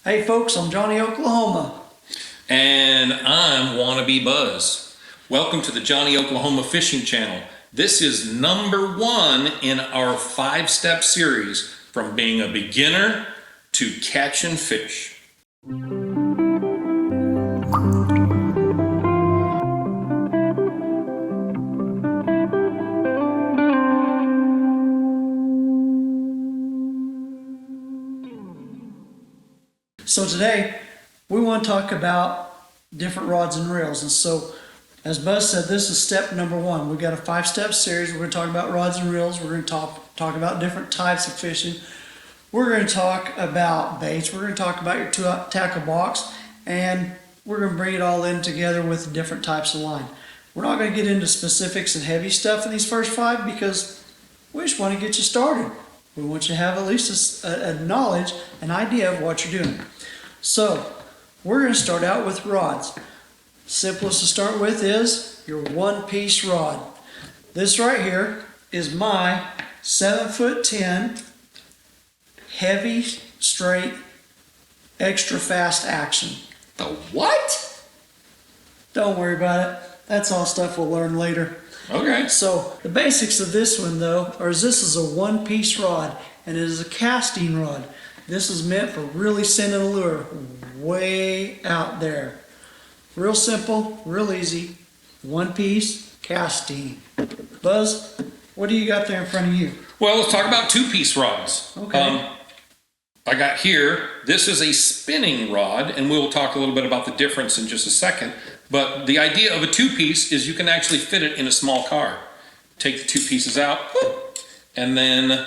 Hey folks, I'm Johnny, Oklahoma. And I'm Wannabe Buzz. Welcome to the Johnny, Oklahoma Fishing Channel. This is number 1 in our 5-step series from being a beginner to catching fish. So today we want to talk about different rods and reels. And so as Buzz said, this is step number 1. We've got a 5-step series. We're going to talk about rods and reels. We're going to talk about different types of fishing. We're going to talk about baits. We're going to talk about your tackle box, and we're going to bring it all in together with different types of line. We're not going to get into specifics and heavy stuff in these first 5 because we just want to get you started. We want you to have at least a knowledge, an idea of what you're doing. So we're going to start out with rods. Simplest to start with is your 1-piece rod. This right here is my 7'10" heavy, straight, extra fast action. The what? Don't worry about it. That's all stuff we'll learn later. Okay. So the basics of this one though, this is a 1-piece rod, and it is a casting rod. This is meant for really sending a lure way out there. Real simple, real easy, 1-piece casting. Buzz, what do you got there in front of you? Well, let's talk about 2-piece rods. Okay. I got here, this is a spinning rod, and we'll talk a little bit about the difference in just a second. But the idea of a 2-piece is you can actually fit it in a small car. Take the 2 pieces out, and then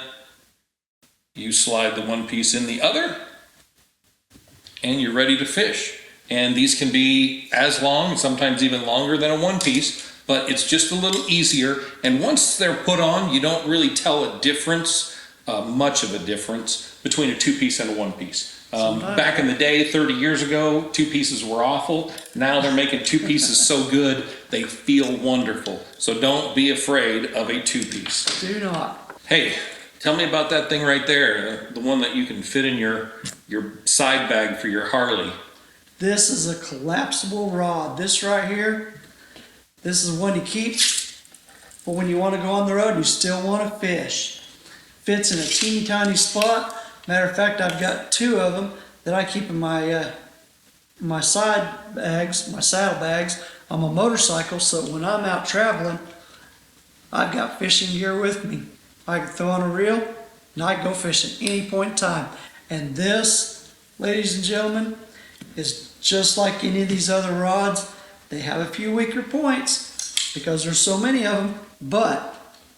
you slide the 1 piece in the other, and you're ready to fish. And these can be as long, sometimes even longer than a 1-piece, but it's just a little easier. And once they're put on, you don't really tell a difference, much of a difference, between a 2-piece and a 1-piece. Back in the day, 30 years ago, 2 pieces were awful. Now they're making 2 pieces so good, they feel wonderful. So don't be afraid of a 2-piece. Do not. Hey, tell me about that thing right there, the one that you can fit in your side bag for your Harley. This is a collapsible rod. This right here, this is one you keep for when you want to go on the road and you still want to fish. Fits in a teeny tiny spot. Matter of fact, I've got 2 of them that I keep in my side bags, my saddle bags on my motorcycle, so when I'm out traveling, I've got fishing gear with me. I can throw on a reel and I can go fishing any point in time. And this, ladies and gentlemen, is just like any of these other rods. They have a few weaker points because there's so many of them, but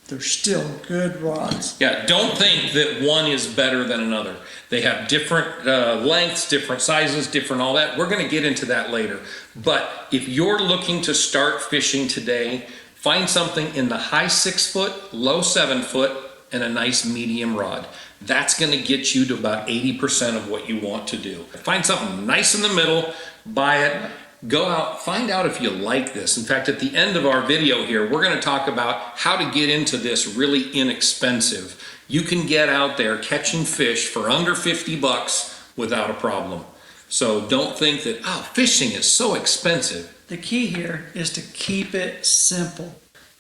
they're still good rods. Yeah, don't think that one is better than another. They have different lengths, different sizes, different all that. We're going to get into that later. But if you're looking to start fishing today, find something in the high 6 foot, low 7 foot, and a nice medium rod. That's going to get you to about 80% of what you want to do. Find something nice in the middle, buy it. Go out, find out if you like this. In fact, at the end of our video here, we're going to talk about how to get into this really inexpensive. You can get out there catching fish for under 50 bucks without a problem. So don't think that, oh, fishing is so expensive. The key here is to keep it simple.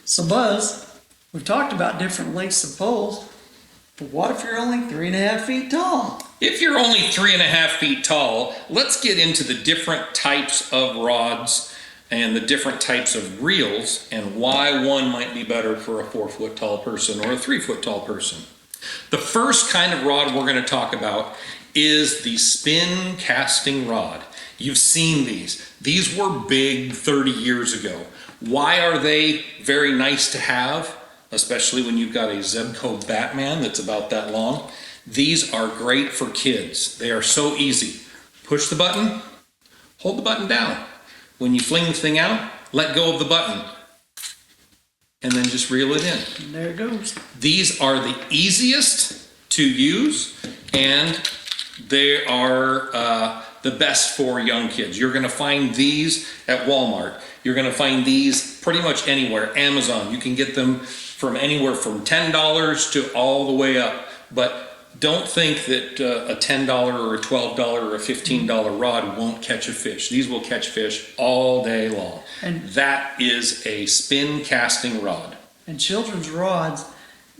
So Buzz, we've talked about different lengths of poles, but what if you're only 3.5 feet tall? If you're only 3.5 feet tall, let's get into the different types of rods and the different types of reels and why one might be better for a 4-foot tall person or a 3-foot tall person. The first kind of rod we're going to talk about is the spin casting rod. You've seen these. These were big 30 years ago. Why are they very nice to have? Especially when you've got a Zebco Batman that's about that long. These are great for kids. They are so easy. Push the button, hold the button down. When you fling the thing out, let go of the button, and then just reel it in. And there it goes. These are the easiest to use, and they are the best for young kids. You're going to find these at Walmart. You're going to find these pretty much anywhere. Amazon, you can get them from anywhere from $10 to all the way up. But don't think that a $10 or a $12 or a $15 rod won't catch a fish. These will catch fish all day long. And that is a spin casting rod. And children's rods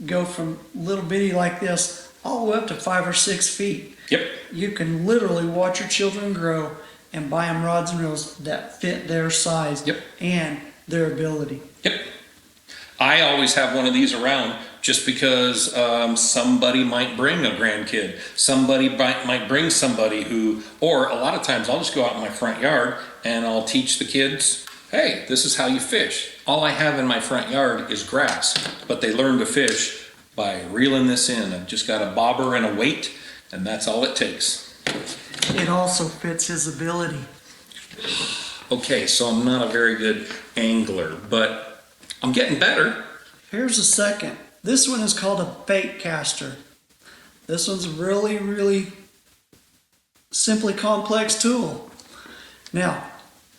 go from little bitty like this all the way up to 5 or 6 feet. Yep. You can literally watch your children grow and buy them rods and reels that fit their size Yep. and their ability. Yep. I always have one of these around just because somebody might bring a grandkid. Somebody might bring somebody who, or a lot of times I'll just go out in my front yard and I'll teach the kids, hey, this is how you fish. All I have in my front yard is grass, but they learn to fish by reeling this in. I've just got a bobber and a weight, and that's all it takes. It also fits his ability. Okay, so I'm not a very good angler, but I'm getting better. Here's a second. This one is called a bait caster. This one's a really, really simply complex tool. Now,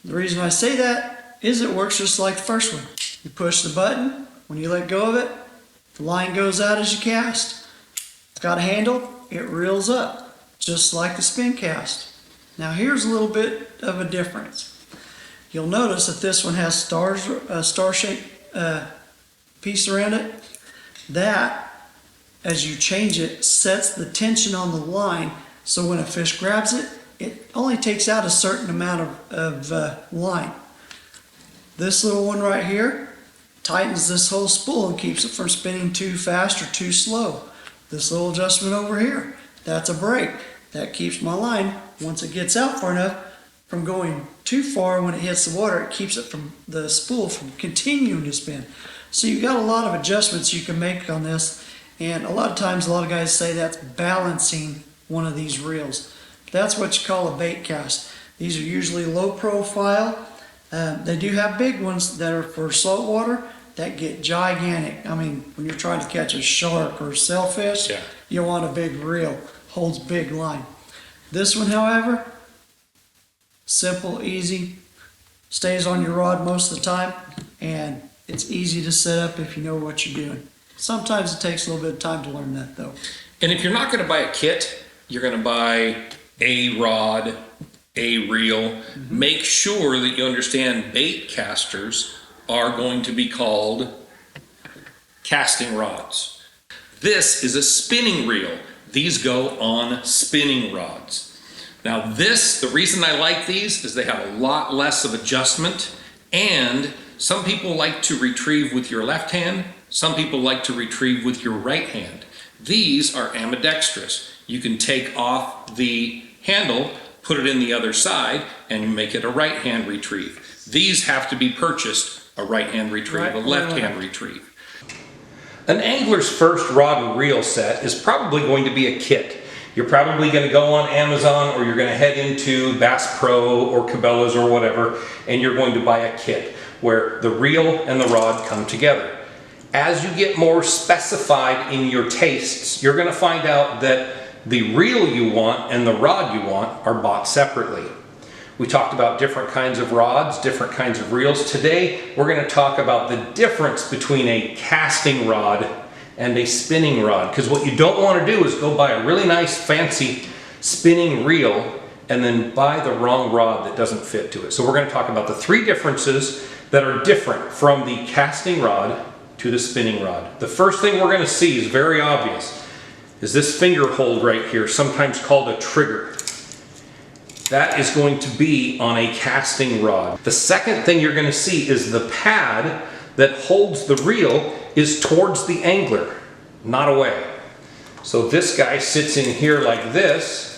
the reason I say that is it works just like the first one. You push the button, when you let go of it, the line goes out as you cast. It's got a handle, it reels up, just like the spin cast. Now here's a little bit of a difference. You'll notice that this one has stars, a star-shaped piece around it. That, as you change it, sets the tension on the line, so when a fish grabs it, it only takes out a certain amount of line. This little one right here tightens this whole spool and keeps it from spinning too fast or too slow. This little adjustment over here, that's a brake. That keeps my line, once it gets out far enough, from going too far when it hits the water. It keeps it from the spool from continuing to spin. So you've got a lot of adjustments you can make on this, and a lot of times a lot of guys say that's balancing one of these reels. That's what you call a bait cast. These are usually low profile. They do have big ones that are for saltwater that get gigantic. I mean, when you're trying to catch a shark or a sailfish, Yeah. you want a big reel, holds big line. This one, however, simple, easy, stays on your rod most of the time, and it's easy to set up if you know what you're doing. Sometimes it takes a little bit of time to learn that though. And if you're not going to buy a kit, you're going to buy a rod, a reel. Make sure that you understand bait casters are going to be called casting rods. This is a spinning reel. These go on spinning rods. Now the reason I like these is they have a lot less of adjustment, and some people like to retrieve with your left hand, some people like to retrieve with your right hand. These are ambidextrous. You can take off the handle, put it in the other side, and make it a right hand retrieve. These have to be purchased, a right hand retrieve, a left hand retrieve. An angler's first rod and reel set is probably going to be a kit. You're probably going to go on Amazon, or you're going to head into Bass Pro or Cabela's or whatever, and you're going to buy a kit where the reel and the rod come together. As you get more specified in your tastes, you're going to find out that the reel you want and the rod you want are bought separately. We talked about different kinds of rods, different kinds of reels. Today, we're going to talk about the difference between a casting rod and a spinning rod. Because what you don't want to do is go buy a really nice, fancy spinning reel and then buy the wrong rod that doesn't fit to it. So we're going to talk about the three differences that are different from the casting rod to the spinning rod. The first thing we're going to see is very obvious. Is this finger hold right here, sometimes called a trigger. That is going to be on a casting rod. The second thing you're going to see is the pad that holds the reel is towards the angler, not away. So this guy sits in here like this,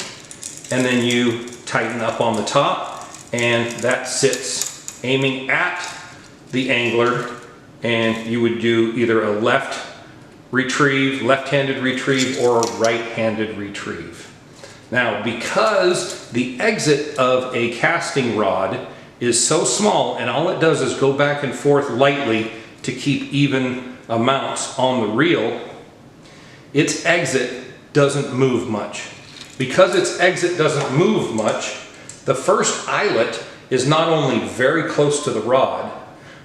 and then you tighten up on the top, and that sits aiming at the angler, and you would do either a left-handed retrieve, or a right-handed retrieve. Now, because the exit of a casting rod is so small, and all it does is go back and forth lightly to keep even amounts on the reel, its exit doesn't move much. Because its exit doesn't move much, the first eyelet is not only very close to the rod,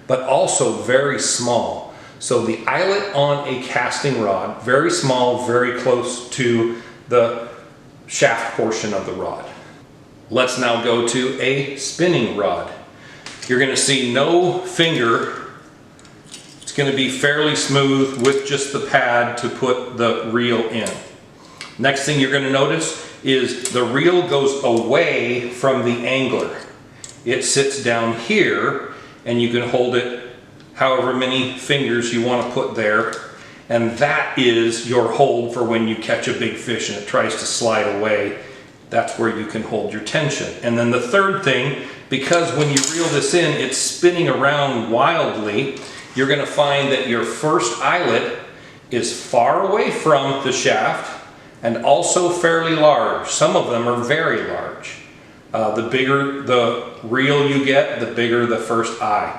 but also very small. So the eyelet on a casting rod, very small, very close to the shaft portion of the rod. Let's now go to a spinning rod. You're going to see no finger. It's going to be fairly smooth with just the pad to put the reel in. Next thing you're going to notice is the reel goes away from the angler. It sits down here, and you can hold it however many fingers you want to put there, and that is your hold for when you catch a big fish and it tries to slide away. That's where you can hold your tension. And then the third thing, because when you reel this in, it's spinning around wildly, you're going to find that your first eyelet is far away from the shaft and also fairly large. Some of them are very large. The bigger the reel you get, the bigger the first eye.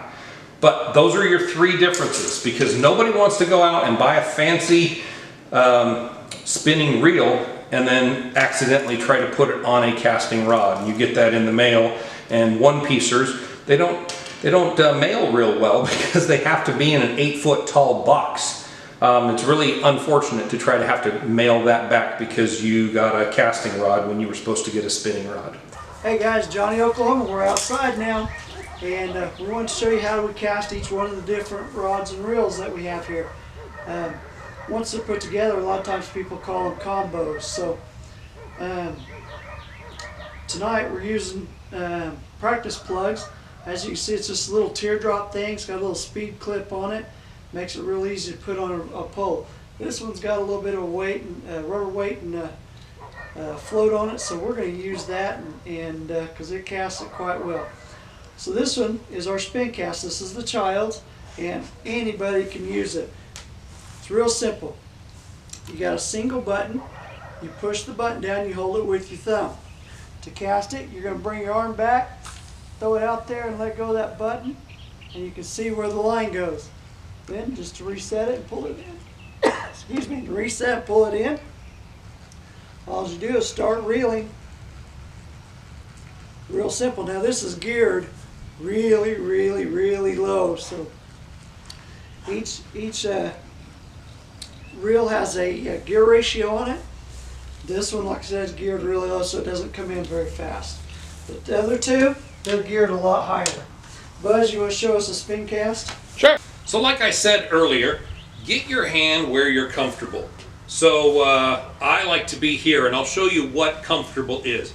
But those are your three differences, because nobody wants to go out and buy a fancy spinning reel and then accidentally try to put it on a casting rod. You get that in the mail, and one-piecers, they don't mail real well because they have to be in an 8-foot tall box. It's really unfortunate to try to have to mail that back because you got a casting rod when you were supposed to get a spinning rod. Hey guys, Jonny, Oklahoma. We're outside now, and we want to show you how we cast each one of the different rods and reels that we have here. Once they're put together, a lot of times people call them combos. So tonight we're using practice plugs. As you can see, it's just a little teardrop thing. It's got a little speed clip on it. Makes it real easy to put on a pole. This one's got a little bit of weight and rubber weight and float on it, so we're going to use that and because it casts it quite well. So this one is our spin cast. This is the child's, and anybody can use it. It's real simple. You got a single button. You push the button down. You hold it with your thumb. To cast it, you're going to bring your arm back, throw it out there, and let go of that button, and you can see where the line goes. Then just to reset it and pull it in. Excuse me, to reset and pull it in. All you do is start reeling. Real simple. Now this is geared really, really, really low. So each reel has a gear ratio on it. This one, like I said, is geared really low, so it doesn't come in very fast. But the other two, they're geared a lot higher. Buzz, you want to show us a spin cast? Sure. So like I said earlier, get your hand where you're comfortable. So I like to be here, and I'll show you what comfortable is.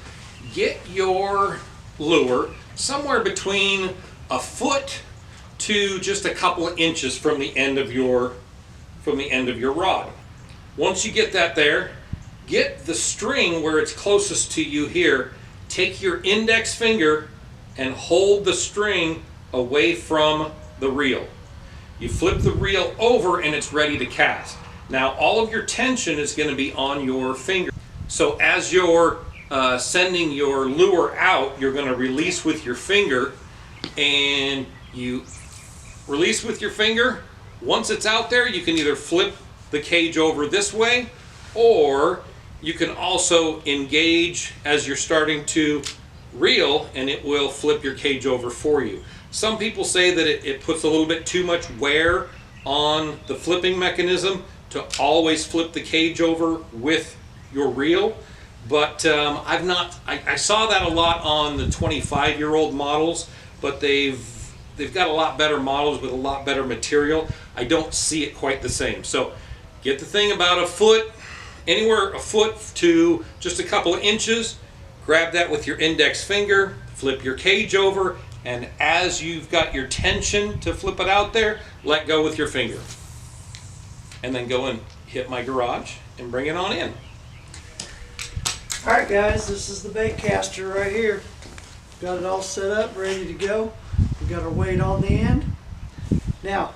Get your lure somewhere between a foot to just a couple of inches from the end of your rod. Once you get that there, get the string where it's closest to you here. Take your index finger and hold the string away from the reel. You flip the reel over and it's ready to cast. Now all of your tension is going to be on your finger. So as you're sending your lure out, you're going to release with your finger, and you release with your finger. Once it's out there, you can either flip the cage over this way, or you can also engage as you're starting to reel, and it will flip your cage over for you. Some people say that it puts a little bit too much wear on the flipping mechanism to always flip the cage over with your reel, but I saw that a lot on the 25-year-old models, but they've got a lot better models with a lot better material. I don't see it quite the same. So get the thing about a foot, anywhere a foot to just a couple of inches, grab that with your index finger, flip your cage over, and as you've got your tension to flip it out there, let go with your finger. And then go and hit my garage and bring it on in. Alright guys, this is the bait caster right here. Got it all set up, ready to go. We got our weight on the end. Now,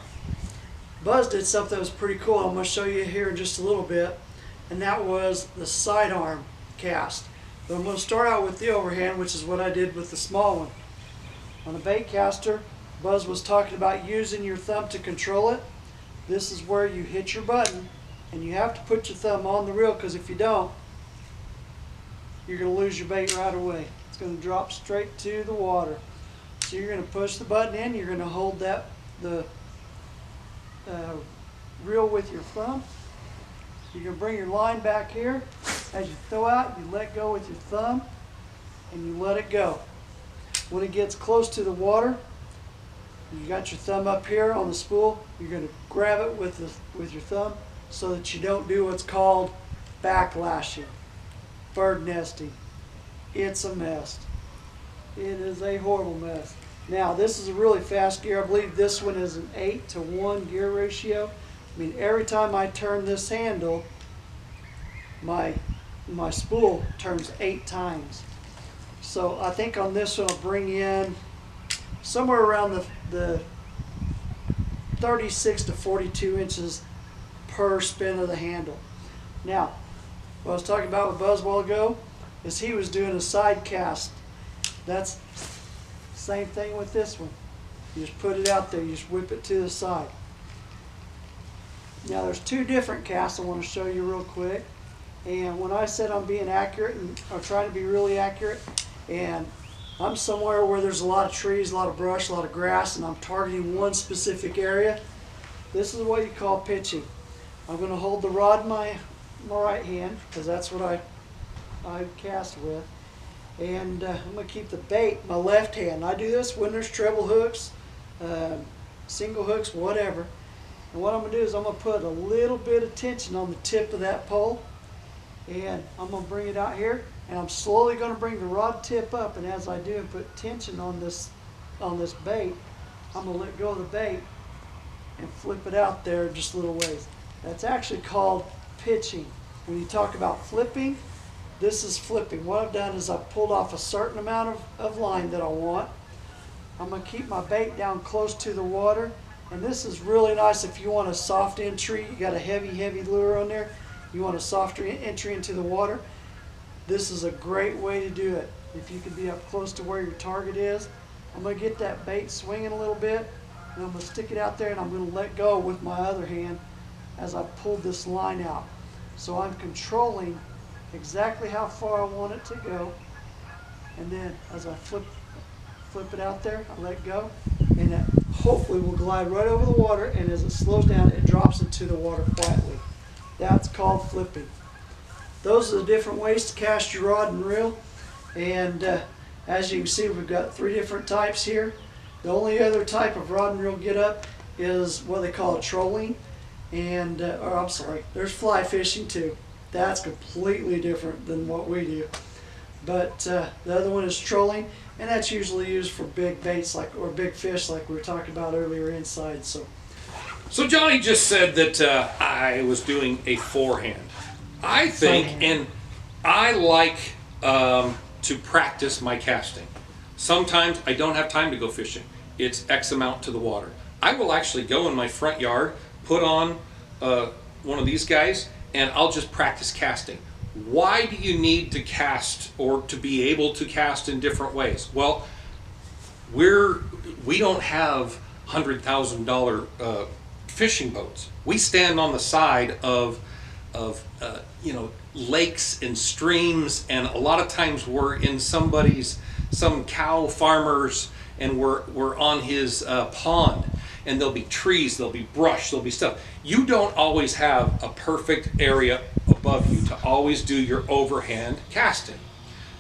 Buzz did something that was pretty cool. I'm going to show you here in just a little bit. And that was the sidearm cast. But I'm going to start out with the overhand, which is what I did with the small one. On the bait caster, Buzz was talking about using your thumb to control it. This is where you hit your button, and you have to put your thumb on the reel, because if you don't, you're going to lose your bait right away. It's going to drop straight to the water. So you're going to push the button in, you're going to hold the reel with your thumb. You're going to bring your line back here, As you throw out, you let go with your thumb and you let it go. When it gets close to the water, you got your thumb up here on the spool, you're going to grab it with your thumb so that you don't do what's called backlashing, bird nesting. It's a mess. It is a horrible mess. Now, this is a really fast gear. I believe this one is an 8-to-1 gear ratio. I mean, every time I turn this handle, my spool turns 8 times. So I think on this one I'll bring in somewhere around the 36 to 42 inches per spin of the handle. Now, what I was talking about with Buzz a while ago is he was doing a side cast. That's the same thing with this one. You just put it out there, you just whip it to the side. Now there's 2 different casts I want to show you real quick. And when I said I'm being accurate and I'm trying to be really accurate, and I'm somewhere where there's a lot of trees, a lot of brush, a lot of grass, and I'm targeting one specific area, this is what you call pitching. I'm going to hold the rod in my right hand, because that's what I cast with. And I'm going to keep the bait in my left hand. I do this when there's treble hooks, single hooks, whatever. And what I'm going to do is I'm going to put a little bit of tension on the tip of that pole. And I'm going to bring it out here. And I'm slowly going to bring the rod tip up. And as I do and put tension on this bait, I'm going to let go of the bait and flip it out there just a little ways. That's actually called pitching. When you talk about flipping, this is flipping. What I've done is I've pulled off a certain amount of line that I want. I'm going to keep my bait down close to the water. And this is really nice if you want a soft entry. You got a heavy lure on there. You want a softer entry into the water. This is a great way to do it. If you can be up close to where your target is. I'm going to get that bait swinging a little bit. And I'm going to stick it out there and I'm going to let go with my other hand as I pull this line out. So I'm controlling exactly how far I want it to go. And then as I flip it out there, I let go. And it hopefully will glide right over the water, and as it slows down, it drops into the water quietly. That's called flipping. Those are the different ways to cast your rod and reel. And as you can see, we've got 3 different types here. The only other type of rod and reel get up is what they call a trolling. And, or I'm sorry, there's fly fishing too. That's completely different than what we do. But the other one is trolling, and that's usually used for big baits or big fish like we were talking about earlier inside. So Jonny just said that I was doing a forehand. I think, and I like to practice my casting. Sometimes I don't have time to go fishing. It's X amount to the water. I will actually go in my front yard, put on one of these guys, and I'll just practice casting. Why do you need to cast or to be able to cast in different ways? Well, we don't have $100,000 fishing boats. We stand on the side of lakes and streams, and a lot of times we're in some cow farmer's, and we're on his pond, and there'll be trees, there'll be brush, there'll be stuff. You don't always have a perfect area above you to always do your overhand casting.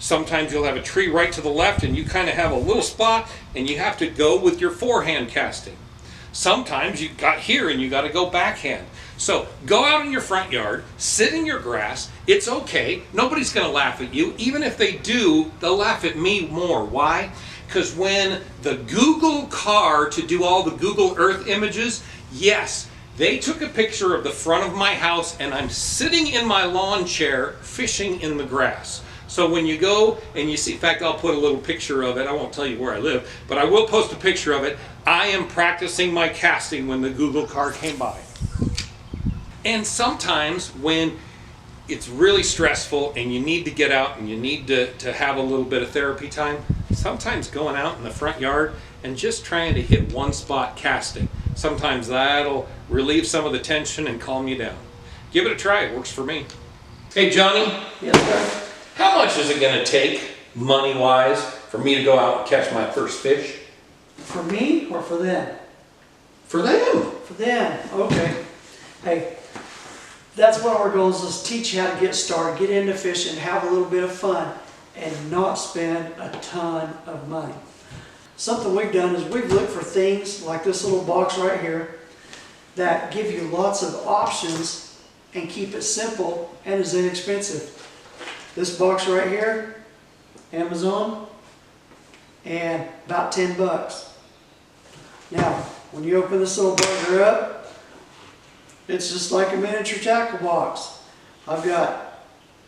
Sometimes you'll have a tree right to the left and you kind of have a little spot and you have to go with your forehand casting. Sometimes you got here and you got to go backhand. So go out in your front yard, sit in your grass. It's okay. Nobody's going to laugh at you. Even if they do, they'll laugh at me more. Why? Because when the Google car to do all the Google Earth images, yes, they took a picture of the front of my house and I'm sitting in my lawn chair fishing in the grass. So when you go and you see, in fact, I'll put a little picture of it. I won't tell you where I live, but I will post a picture of it. I am practicing my casting when the Google car came by. And sometimes when it's really stressful and you need to get out and you need to have a little bit of therapy time, sometimes going out in the front yard and just trying to hit one spot casting, sometimes that'll relieve some of the tension and calm you down. Give it a try. It works for me. Hey, Jonny. yes, sir. How much is it going to take, money-wise, for me to go out and catch my first fish? For me or for them? For them. For them. Okay. Hey, That's one of our goals, is teach you how to get started, get into fishing, have a little bit of fun, and not spend a ton of money. Something we've done is we've looked for things like this little box right here that give you lots of options and keep it simple and is inexpensive. This box right here, Amazon, and about 10 bucks. Now, when you open this little bugger up, it's just like a miniature tackle box. I've got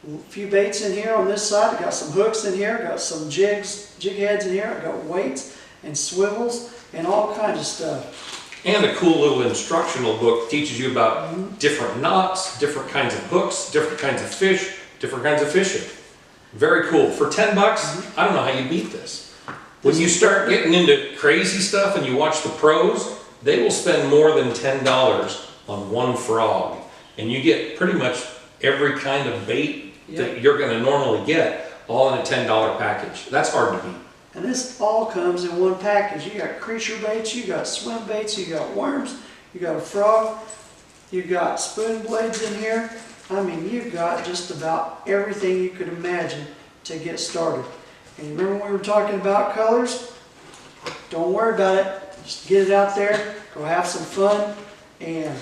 a few baits in here on this side. I've got some hooks in here. I've got some jig heads in here. I've got weights and swivels and all kinds of stuff. And a cool little instructional book teaches you about different knots, different kinds of hooks, different kinds of fish, different kinds of fishing. Very cool. For 10 bucks, I don't know how you beat this. When you start getting into crazy stuff and you watch the pros, they will spend more than $10 on one frog. And you get pretty much every kind of bait that you're going to normally get, all in a $10 package. That's hard to beat. And this all comes in one package. You got creature baits, you got swim baits, you got worms, you got a frog, you got spoon blades in here. I mean, you've got just about everything you could imagine to get started. And you remember when we were talking about colors? Don't worry about it. Just get it out there, go have some fun, and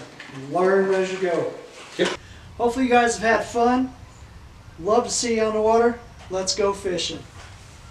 learn as you go. Yep. Hopefully you guys have had fun. Love to see you on the water. Let's go fishing.